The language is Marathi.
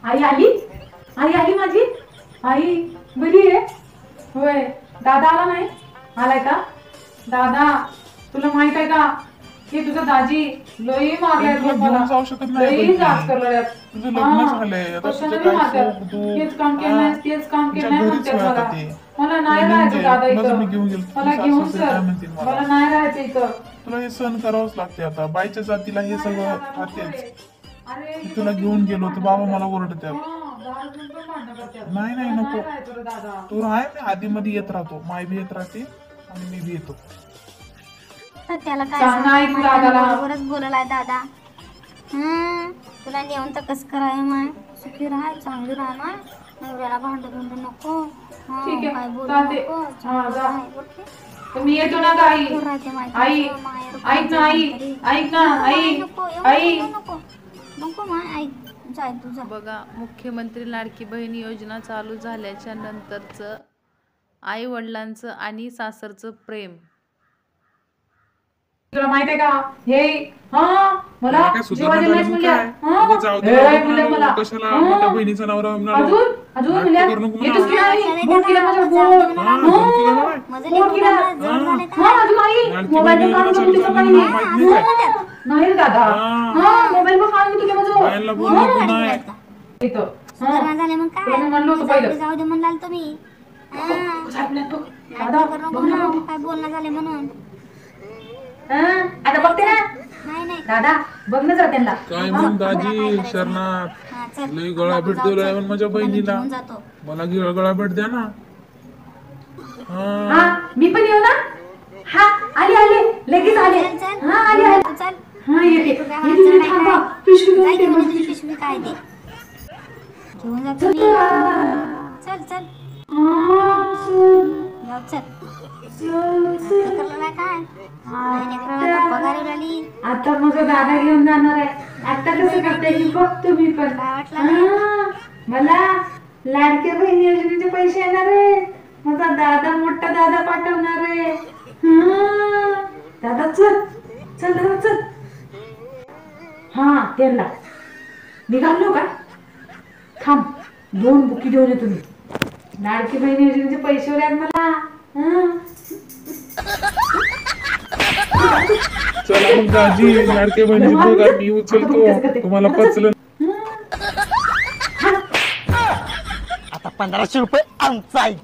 आई आली, आई आली माझी आई बरी आहे होय. दादा आला नाही, आलाय का दादा? तुला माहित आहे का की तुझा दाजी लई मारलाय तुला मला, घेऊन जाऊ शकत नाही लई पण जाच ती. करलाय. तुझं लग्न झालंय आता, कशाने तुझं बी काय मारतात, सुख दुःख हेच काम केलं नाही तेच काम केलं नाही घरीच म्हणतात होय आता मला. ते. मला तुला नाही घेऊन राहायचं घे, दादा तुला जर इथं, मी घेऊन गेलो मला तुझे घेऊन सासू काय चल, म्हणतील मला मला. नाही राहायचं इथं. तुला हे सहन करावंच लागते आता, बाईच्या जातीला हे सगळं खातेच. अरे तुला घेऊन गेलो तर बाबा मला ओरडतात. दारू घेऊन पण भांडणं करतात. नाही नाही मला नको, राहायचं रे दादा. तू राह, मी आधी मध्ये येत राहतो, माय बी येत राहते आणि मी बी येतो. तर त्याला काय सांग ना ऐक दादाला. बरोबरच बोललाय दादा. तुला नेऊन तर कसं करायचं माय? सुखी राहा, चांगली राहा ना, नवऱ्याला भांडण नको. ठीक आहे, काय बोलू चालते. नको, हा, चांगलं जा. राहा, ओके? तर मी येतो ना ग आई. दूर राहते माहिती आई आहे, माहेर ऐक ना आई, घरी. ऐक ना आई, नको आई. नको नको माय, ऐक, जाय तू जा. बघा, मुख्यमंत्री लाडकी बहीण योजना चालू झाल्याच्या नंतरचं आई वडिलांचं आणि सासरचं प्रेम. तुला माहित आहे का हे मला मला काय सुधारणा जीवाची झाली मॅच मग म्हणल्या. काय? उगाच जाऊ दे, हे नको म्हणल्या म्हणावं, मला. कशाला मोठ्या बहिणीचा नवरा म्हणावं. अजून म्हणल्या, नाटकं करू नको येतोस की म्हणावं. नाही? बोट केला माझ्या बोट. धमकी देणार आहे? माझं बोट केला. लेकरं जड झाले तर अजून आई लाडकी मोबाईल बहीण वर योजना काढून चालू तुझं झाली काही म्हणून माहित नाही काय? नाही रे दादा. मोबाईल वर काढून तुझ्या बायांना बोलणं गुन्हा आहे. इथं सुधारणा झाले मग तुला मी काय? म्हणलं होतं जाऊ पहिलं. दे, जाऊ दे म्हणाल तुम्ही. साहेबला बघ. दादा नाटकं करू बघ नको ना, ना, बघ. काय बोलणं झाले म्हणून. आता बघते ना नाही दादा, बघ ना जरा त्यांना. काय मग दाजी शरणात हा, चल. लई गळा भेट जाऊ, दिलाय चल. पण माझ्या तुला मी बहिणीला. घेऊन जातो. मला गळा भेट द्या ना. हा मी पण येऊ ना. हा आली आली लगेच आली. चल, चल. हा आली आली. तू चल. हा येते. तू काय येते, हात थांबा. चढाय पिशवी घेऊन काय येते, घेऊन बस. तुझी पिशवी काय ते घेऊन जातो मी. चल चल जाऊ, चल. करलेला काय लेकराला पगार उडाली. आता माझा दादा घेऊन जाणार आहे. आता कसं करता येईल बघतो मी पण. काय वाटलं नाही? हा, मला लाडक्या बहीण योजनेचे पैसे येणार आहे. माझा दादा मोठा दादा पाठवणार आहे. हा, दादा चल चल दादा चल. हा त्यांना निघालो का? थांब, 2 बुकी देऊन येतो मी. लाडकी बहीण योजनेचे पैसे आहेत मला. चला मग दाजी, लाडक्या बहिणीची पगार मी उचलतो, तुम्हाला पचलं. आता 1500 रुपये आमचा आहे.